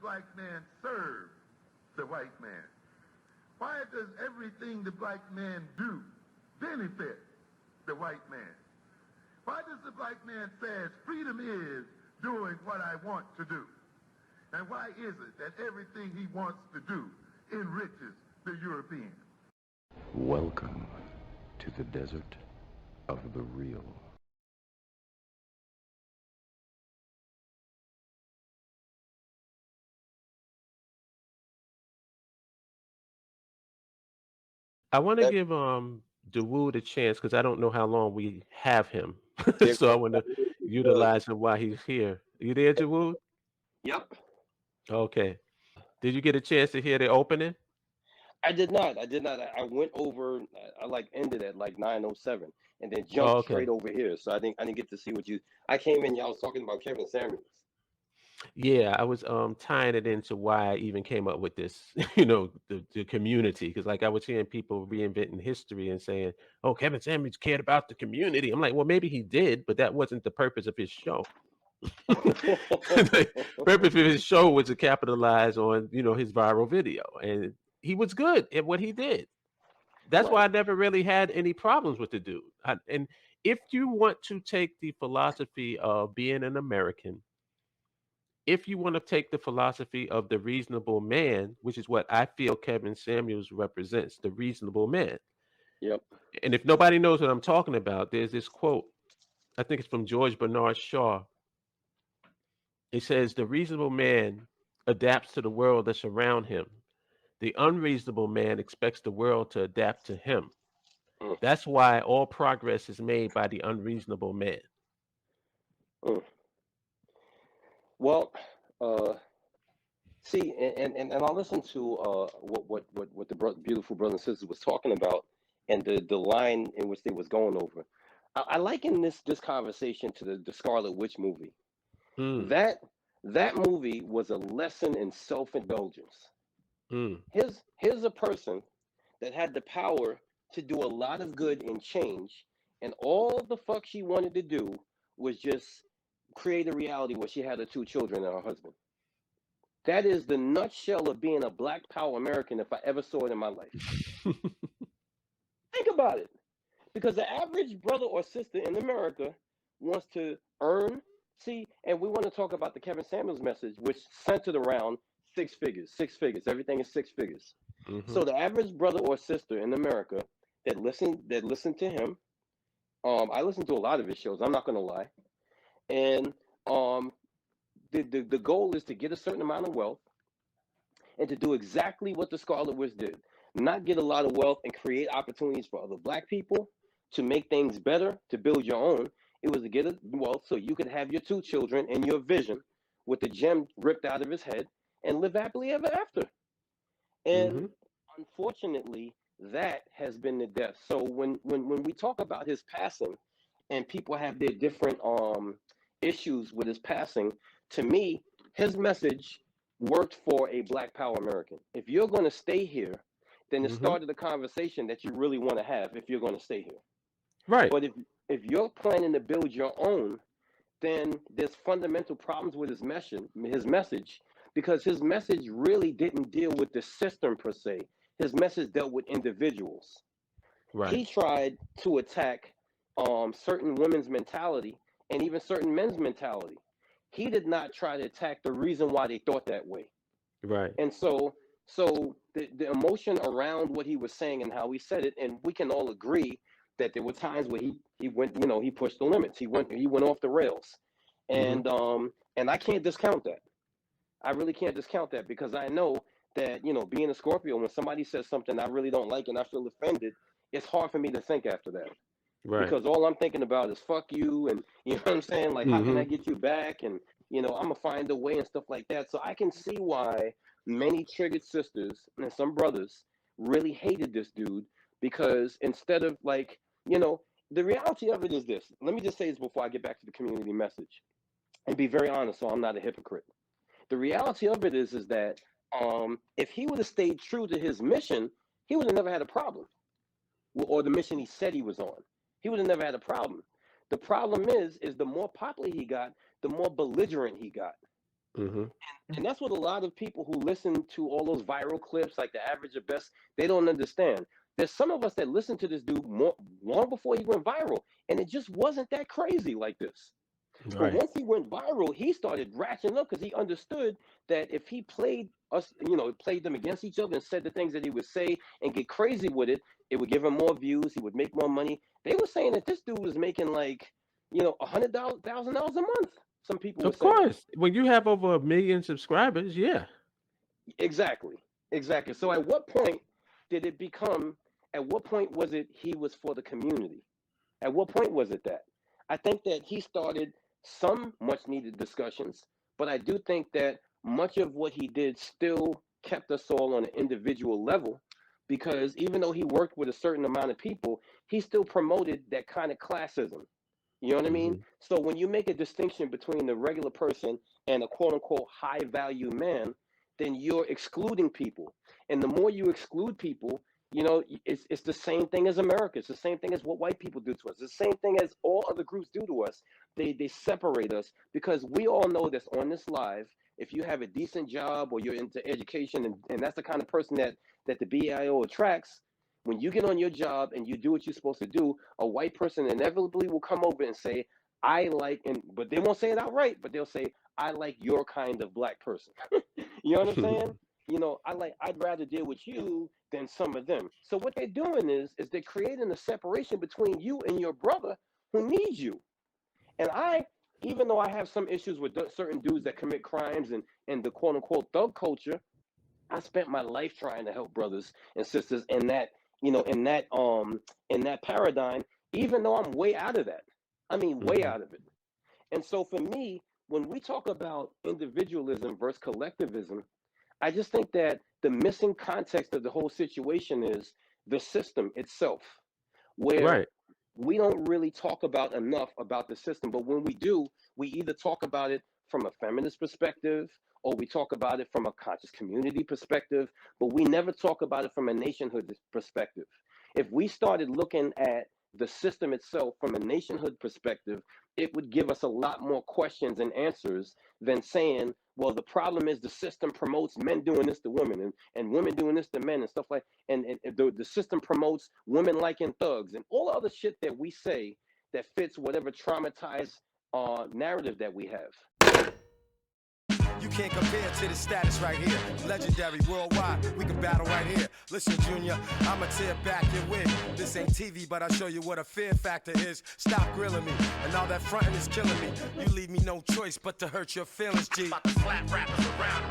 black man serve the white man? Why does everything the black man do benefit the white man? Why does the black man say freedom is doing what I want to do? And why is it that everything he wants to do enriches the European? Welcome to the desert of the real. I want to give Dawood a chance because I don't know how long we have him. So I want to utilize him while he's here. You there, Dawood? Yep. Okay. Did you get a chance to hear the opening? I did not. I went over. I ended at 9:07 and then jumped straight over here. So I didn't get to see what you. I came in. Y'all was talking about Kevin Samuels. Yeah, I was tying it into why I even came up with this, the community. Because I was hearing people reinventing history and saying, oh, Kevin Samuels cared about the community. I'm like, well, maybe he did, but that wasn't the purpose of his show. The purpose of his show was to capitalize on, his viral video. And he was good at what he did. That's why I never really had any problems with the dude. And if you want to take the philosophy of being an American, if you want to take the philosophy of the reasonable man, which is what I feel Kevin Samuels represents, the reasonable man. Yep. And if nobody knows what I'm talking about, there's this quote, I think it's from George Bernard Shaw. It says, the reasonable man adapts to the world that's around him. The unreasonable man expects the world to adapt to him. That's why all progress is made by the unreasonable man. Well, see, and I listened to what the beautiful brothers and sisters was talking about, and the line in which they was going over. I liken this conversation to the Scarlet Witch movie. That movie was a lesson in self-indulgence. Here's a person that had the power to do a lot of good and change, and all the fuck she wanted to do was just create a reality where she had her 2 children and her husband. That is the nutshell of being a Black Power American if I ever saw it in my life. Think about it. Because the average brother or sister in America wants to earn, and we want to talk about the Kevin Samuels message, which centered around 6 figures. Everything is 6 figures. So the average brother or sister in America that listened to him, I listened to a lot of his shows, I'm not going to lie. And the goal is to get a certain amount of wealth and to do exactly what the Scarlet Witch did. Not get a lot of wealth and create opportunities for other Black people to make things better, to build your own. It was to get wealth so you could have your 2 children and your vision with the gem ripped out of his head and live happily ever after. And unfortunately, that has been the death. So when we talk about his passing and people have their different issues with his passing, to me, his message worked for a Black Power American. If you're going to stay here, then it started a conversation that you really want to have if you're going to stay here. Right. But if you're planning to build your own, then there's fundamental problems with his message, because his message really didn't deal with the system per se. His message dealt with individuals. Right. He tried to attack certain women's mentality and even certain men's mentality. He did not try to attack the reason why they thought that way. Right. And so the emotion around what he was saying and how he said it, and we can all agree that there were times where he went, he pushed the limits. He went off the rails. And and I can't discount that. I really can't discount that, because I know that, being a Scorpio, when somebody says something I really don't like and I feel offended, it's hard for me to think after that. Right. Because all I'm thinking about is fuck you, and you know what I'm saying? Like, how can I get you back? And, I'm going to find a way and stuff like that. So I can see why many triggered sisters and some brothers really hated this dude, because instead of the reality of it is this. Let me just say this before I get back to the community message and be very honest so I'm not a hypocrite. The reality of it is that if he would have stayed true to his mission, he would have never had a problem. Or the mission he said he was on. He would have never had a problem. The problem is the more popular he got, the more belligerent he got. And that's what a lot of people who listen to all those viral clips, like the average or best, they don't understand. There's some of us that listened to this dude long before he went viral, and it just wasn't that crazy like this. But once he went viral, he started ratcheting up because he understood that if he played us, played them against each other and said the things that he would say and get crazy with it, it would give him more views. He would make more money. They were saying that this dude was making like, $100,000 a month. Some people were saying. Of course, when you have over 1 million subscribers, yeah. Exactly. So at what point did it become? At what point was it he was for the community? At what point was it that? I think that he started some much needed discussions, but I do think that much of what he did still kept us all on an individual level, because even though he worked with a certain amount of people, he still promoted that kind of classism. You know what I mean? So when you make a distinction between the regular person and a quote unquote high value man, then you're excluding people. And the more you exclude people, it's the same thing as America. It's the same thing as what white people do to us. It's the same thing as all other groups do to us. They separate us, because we all know that's on this live. If you have a decent job or you're into education, and that's the kind of person that the BIO attracts, when you get on your job and you do what you're supposed to do, a white person inevitably will come over and say, but they won't say it outright, but they'll say, I like your kind of black person. You know what I'm saying? I'd rather deal with you than some of them. So what they're doing is they're creating a separation between you and your brother who needs you. And even though I have some issues with certain dudes that commit crimes and the quote unquote thug culture, I spent my life trying to help brothers and sisters in that, in that paradigm, even though I'm way out of that. I mean, way out of it. And so for me, when we talk about individualism versus collectivism, I just think that the missing context of the whole situation is the system itself, where we don't really talk about enough about the system. But when we do, we either talk about it from a feminist perspective, or we talk about it from a conscious community perspective, but we never talk about it from a nationhood perspective. If we started looking at the system itself from a nationhood perspective, it would give us a lot more questions and answers than saying, well, the problem is the system promotes men doing this to women and women doing this to men and stuff like, and the system promotes women liking thugs and all other shit that we say that fits whatever traumatized narrative that we have. You can't compare to the status right here. Legendary worldwide, we can battle right here. Listen, Junior, I'ma tear back your wig. This ain't TV, but I'll show you what a fear factor is. Stop grilling me, and all that fronting is killing me. You leave me no choice but to hurt your feelings, G. About to slap rappers around